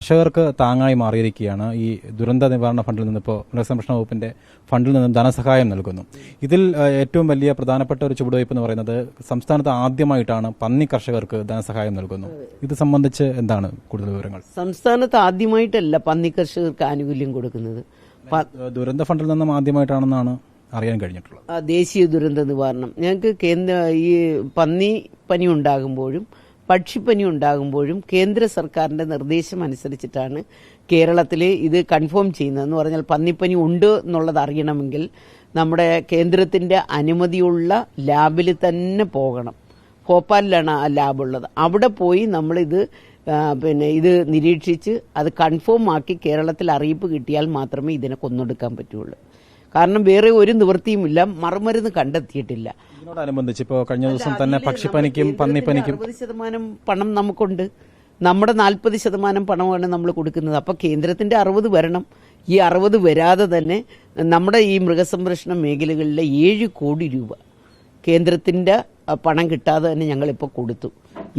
കർഷകർക്ക് താങ്ങായി മാറിയിരിക്കുകയാണ് ഈ ദുരന്ത നിവാരണ ഫണ്ടിൽ നിന്ന്. ഇപ്പോൾ മൃഗസംരക്ഷണ വകുപ്പിന്റെ ഫണ്ടിൽ നിന്നും ധനസഹായം നൽകുന്നു. ഇതിൽ ഏറ്റവും വലിയ പ്രധാനപ്പെട്ട ഒരു ചുവടുവയ്പ് എന്ന് പറയുന്നത് സംസ്ഥാനത്ത് ആദ്യമായിട്ടാണ് പന്നി കർഷകർക്ക് ധനസഹായം നൽകുന്നു. ഇത് സംബന്ധിച്ച് എന്താണ് കൂടുതൽ വിവരങ്ങൾ? സംസ്ഥാനത്ത് ആദ്യമായിട്ടല്ല പന്നി കർഷകർക്ക് ആനുകൂല്യം കൊടുക്കുന്നത്. ദുരന്ത ഫണ്ടിൽ നിന്നും ആദ്യമായിട്ടാണെന്നാണ് അറിയാൻ കഴിഞ്ഞിട്ടുള്ളത്. ദേശീയ ദുരന്ത നിവാരണം ഞങ്ങൾക്ക് ഈ പന്നി പനി ഉണ്ടാകുമ്പോഴും പക്ഷിപ്പനി ഉണ്ടാകുമ്പോഴും കേന്ദ്ര സർക്കാരിന്റെ നിർദ്ദേശം അനുസരിച്ചിട്ടാണ് കേരളത്തിൽ ഇത് കൺഫേം ചെയ്യുന്നതെന്ന് പറഞ്ഞാൽ പന്നിപ്പനി ഉണ്ട് എന്നുള്ളത് അറിയണമെങ്കിൽ നമ്മുടെ കേന്ദ്രത്തിന്റെ അനുമതിയുള്ള ലാബിൽ തന്നെ പോകണം. ഭോപ്പാലിലാണ് ആ ലാബുള്ളത്. അവിടെ പോയി നമ്മളിത് ഇത് നിരീക്ഷിച്ച് അത് കൺഫേം ആക്കി കേരളത്തിൽ അറിയിപ്പ് കിട്ടിയാൽ മാത്രമേ ഇതിനെ കൊന്നൊടുക്കാൻ പറ്റുള്ളൂ. കാരണം വേറെ ഒരു നിവൃത്തിയുമില്ല, മറുമരുന്ന് കണ്ടെത്തിയിട്ടില്ല. ഇതിനോടനുബന്ധിച്ച് ഇപ്പോൾ കഴിഞ്ഞ ദിവസം തന്നെ പക്ഷിപ്പനിക്കും പന്നിപ്പനിക്കും 60% പണം നമുക്കുണ്ട്. നമ്മുടെ 40% പണമാണ് നമ്മൾ കൊടുക്കുന്നത്. അപ്പൊ കേന്ദ്രത്തിന്റെ 60 വരണം. ഈ 60 വരാതെ തന്നെ നമ്മുടെ ഈ മൃഗസംരക്ഷണ മേഖലകളിലെ 7 കോടി രൂപ കേന്ദ്രത്തിന്റെ പണം കിട്ടാതെ തന്നെ ഞങ്ങളിപ്പോൾ കൊടുത്തു.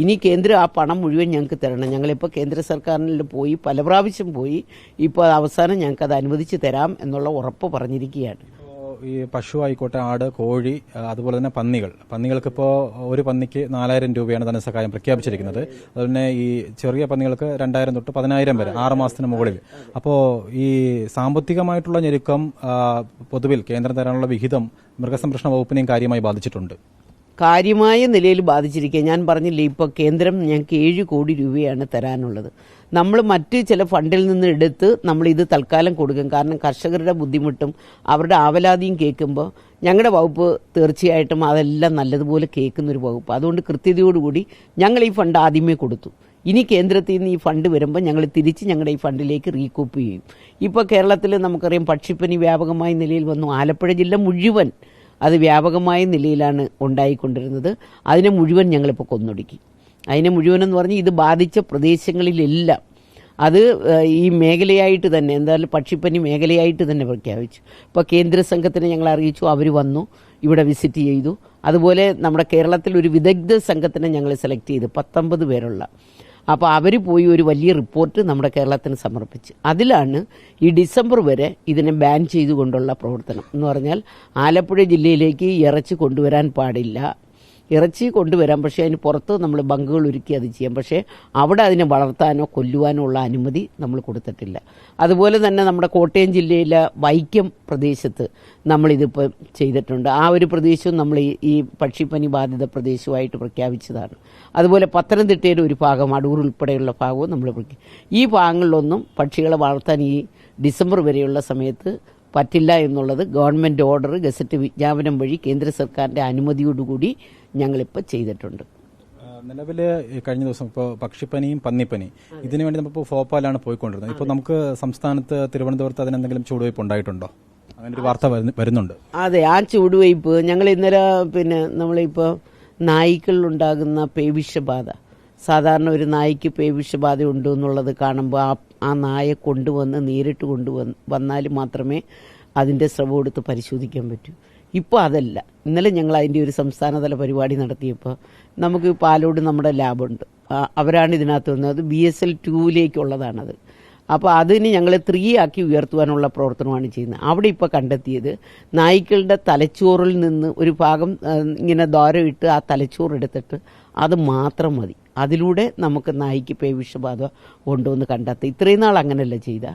ഇനി കേന്ദ്രം ആ പണം മുഴുവൻ ഞങ്ങൾക്ക് തരണം. ഞങ്ങളിപ്പോൾ കേന്ദ്ര സർക്കാരിൽ പോയി പല പ്രാവശ്യം പോയി ഇപ്പോൾ അവസാനം ഞങ്ങൾക്ക് അത് അനുവദിച്ച് തരാം എന്നുള്ള ഉറപ്പ് പറഞ്ഞിരിക്കുകയാണ്. ഈ പശു ആയിക്കോട്ടെ, ആട്, കോഴി, അതുപോലെ തന്നെ പന്നികൾക്ക് ഇപ്പോൾ ഒരു പന്നിക്ക് 4000 രൂപയാണ് ധനസഹായം പ്രഖ്യാപിച്ചിരിക്കുന്നത്. അതുപോലെ ഈ ചെറിയ പന്നികൾക്ക് 2000 തൊട്ട് 10000 വരെ 6 മാസത്തിന് മുകളിൽ. അപ്പോൾ ഈ സാമ്പത്തികമായിട്ടുള്ള ഞെരുക്കം പൊതുവിൽ കേന്ദ്രം തരാനുള്ള വിഹിതം മൃഗസംരക്ഷണ വകുപ്പിനെയും കാര്യമായി ബാധിച്ചിട്ടുണ്ട്. കാര്യമായ നിലയിൽ ബാധിച്ചിരിക്കുക. ഞാൻ പറഞ്ഞില്ലേ, ഇപ്പോൾ കേന്ദ്രം ഞങ്ങൾക്ക് 7 കോടി രൂപയാണ് തരാനുള്ളത്. നമ്മൾ മറ്റ് ചില ഫണ്ടിൽ നിന്ന് എടുത്ത് നമ്മൾ ഇത് തൽക്കാലം കൊടുക്കും. കാരണം കർഷകരുടെ ബുദ്ധിമുട്ടും അവരുടെ ആവലാതിയും കേൾക്കുമ്പോൾ ഞങ്ങളുടെ വകുപ്പ് തീർച്ചയായിട്ടും അതെല്ലാം നല്ലതുപോലെ കേൾക്കുന്നൊരു വകുപ്പ്. അതുകൊണ്ട് കൃത്യതയോടുകൂടി ഞങ്ങൾ ഈ ഫണ്ട് ആദ്യമേ കൊടുത്തു. ഇനി കേന്ദ്രത്തിൽ നിന്ന് ഈ ഫണ്ട് വരുമ്പോൾ ഞങ്ങൾ തിരിച്ച് ഞങ്ങളുടെ ഈ ഫണ്ടിലേക്ക് റീകൂപ്പ് ചെയ്യും. ഇപ്പോൾ കേരളത്തിൽ നമുക്കറിയാം പക്ഷിപ്പനി വ്യാപകമായ നിലയിൽ വന്നു. ആലപ്പുഴ ജില്ല മുഴുവൻ അത് വ്യാപകമായ നിലയിലാണ് ഉണ്ടായിക്കൊണ്ടിരുന്നത്. അതിനെ മുഴുവൻ ഞങ്ങളിപ്പോൾ കൊന്നൊടുക്കി. അതിനെ മുഴുവനെന്ന് പറഞ്ഞാൽ ഇത് ബാധിച്ച പ്രദേശങ്ങളിലെല്ലാം അത് ഈ മേഖലയായിട്ട് തന്നെ, എന്തായാലും പക്ഷിപ്പനി മേഖലയായിട്ട് തന്നെ പ്രഖ്യാപിച്ചു. ഇപ്പോൾ കേന്ദ്ര സംഘത്തിനെ ഞങ്ങൾ അറിയിച്ചു. അവർ വന്നു, ഇവിടെ വിസിറ്റ് ചെയ്തു. അതുപോലെ നമ്മുടെ കേരളത്തിൽ ഒരു വിദഗ്ധ സംഘത്തിനെ ഞങ്ങൾ സെലക്ട് ചെയ്തു, 19 പേരുള്ള. അപ്പോൾ അവർ പോയി ഒരു വലിയ റിപ്പോർട്ട് നമ്മുടെ കേരളത്തിന് സമർപ്പിച്ച് അതിലാണ് ഈ ഡിസംബർ വരെ ഇതിനെ ബാൻ ചെയ്തുകൊണ്ടുള്ള പ്രവർത്തനം എന്ന് പറഞ്ഞാൽ ആലപ്പുഴ ജില്ലയിലേക്ക് ഇറച്ചി കൊണ്ടുവരാൻ പാടില്ല. ഇറച്ചി കൊണ്ടുവരാം, പക്ഷേ അതിന് പുറത്ത് നമ്മൾ ബങ്കുകൾ ഒരുക്കി അത് ചെയ്യാം. പക്ഷേ അവിടെ അതിനെ വളർത്താനോ കൊല്ലുവാനോ ഉള്ള അനുമതി നമ്മൾ കൊടുത്തിട്ടില്ല. അതുപോലെ തന്നെ നമ്മുടെ കോട്ടയം ജില്ലയിലെ വൈക്കം പ്രദേശത്ത് നമ്മളിതിപ്പോൾ ചെയ്തിട്ടുണ്ട്. ആ ഒരു പ്രദേശവും നമ്മൾ ഈ പക്ഷിപ്പനി ബാധിത പ്രദേശമായിട്ട് പ്രഖ്യാപിച്ചതാണ്. അതുപോലെ പത്തനംതിട്ടയുടെ ഒരു ഭാഗം, അടൂർ ഉൾപ്പെടെയുള്ള ഭാഗവും നമ്മൾ ഈ ഭാഗങ്ങളിലൊന്നും പക്ഷികളെ വളർത്താൻ ഈ ഡിസംബർ വരെയുള്ള സമയത്ത് പറ്റില്ല എന്നുള്ളത് ഗവൺമെന്റ് ഓർഡർ, ഗസറ്റ് വിജ്ഞാപനം വഴി കേന്ദ്ര സർക്കാരിന്റെ അനുമതിയോടുകൂടി ഞങ്ങളിപ്പോൾ ചെയ്തിട്ടുണ്ട്. നിലവിൽ കഴിഞ്ഞ ദിവസം ഇപ്പോൾ പക്ഷിപ്പനിയും പന്നിപ്പനി ഇതിനു വേണ്ടി നമ്മളിപ്പോൾ ഭോപ്പാലാണ് പോയിക്കൊണ്ടിരുന്നത്. ഇപ്പോൾ നമുക്ക് സംസ്ഥാനത്ത് തിരുവനന്തപുരത്ത് അതിനെന്തെങ്കിലും ചൂടുവയ്പ് ഉണ്ടായിട്ടുണ്ടോ? അങ്ങനെ ഒരു വാർത്ത വരുന്നുണ്ട്. അതെ, ആ ചൂടുവയ്പ് ഞങ്ങൾ ഇന്നലെ നമ്മളിപ്പോൾ നായ്ക്കളിലുണ്ടാകുന്ന പേവിഷബാധ, സാധാരണ ഒരു നായ്ക്ക് പേവിഷബാധ ഉണ്ട് എന്നുള്ളത് കാണുമ്പോൾ ആ നായെ കൊണ്ടുവന്ന് നേരിട്ട് വന്നാൽ മാത്രമേ അതിൻ്റെ സ്രവം എടുത്ത് പരിശോധിക്കാൻ പറ്റൂ. ഇപ്പോൾ അതല്ല. ഇന്നലെ ഞങ്ങൾ അതിൻ്റെ ഒരു സംസ്ഥാനതല പരിപാടി നടത്തിയപ്പോൾ നമുക്ക് പാലോട് നമ്മുടെ ലാബുണ്ട്, അവരാണ് ഇതിനകത്ത് വന്നത്. അത് BSL 2-ലേക്കുള്ളതാണത്. അപ്പോൾ അതിന് ഞങ്ങൾ 3 ആക്കി ഉയർത്തുവാനുള്ള പ്രവർത്തനമാണ് ചെയ്യുന്നത്. അവിടെ ഇപ്പോൾ കണ്ടെത്തിയത് നായ്ക്കളുടെ തലച്ചോറിൽ നിന്ന് ഒരു ഭാഗം ഇങ്ങനെ ദ്വാരം ഇട്ട് ആ തലച്ചോറ് എടുത്തിട്ട് അത് മാത്രം മതി. അതിലൂടെ നമുക്ക് നായ്ക്ക് പേവിഷബാധ ഉണ്ടോ എന്ന് കണ്ടെത്തി. ഇത്രയും നാൾ അങ്ങനെയല്ല ചെയ്ത.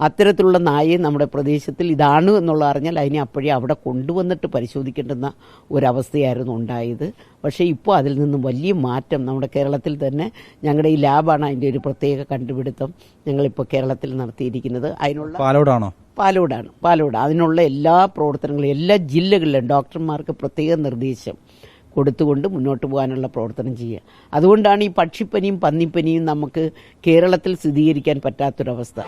അത്തരത്തിലുള്ള നായയെ നമ്മുടെ പ്രദേശത്തിൽ ഇതാണ് എന്നുള്ള അറിഞ്ഞാൽ അതിനെ അപ്പോഴേ അവിടെ കൊണ്ടുവന്നിട്ട് പരിശോധിക്കേണ്ടുന്ന ഒരവസ്ഥയായിരുന്നു ഉണ്ടായത്. പക്ഷേ ഇപ്പോൾ അതിൽ നിന്നും വലിയ മാറ്റം നമ്മുടെ കേരളത്തിൽ തന്നെ, ഞങ്ങളുടെ ഈ ലാബാണ് അതിൻ്റെ ഒരു പ്രത്യേക കണ്ടുപിടുത്തം ഞങ്ങളിപ്പോൾ കേരളത്തിൽ നടത്തിയിരിക്കുന്നത്. അതിനുള്ള പാലോടാണ്. അതിനുള്ള എല്ലാ പ്രവർത്തനങ്ങളും എല്ലാ ജില്ലകളിലും ഡോക്ടർമാർക്ക് പ്രത്യേക നിർദ്ദേശം കൊടുത്തുകൊണ്ട് മുന്നോട്ട് പോകാനുള്ള പ്രവർത്തനം ചെയ്യുക. അതുകൊണ്ടാണ് ഈ പക്ഷിപ്പനിയും പന്നിപ്പനിയും നമുക്ക് കേരളത്തിൽ സ്ഥിരീകരിക്കാൻ പറ്റാത്തൊരവസ്ഥ.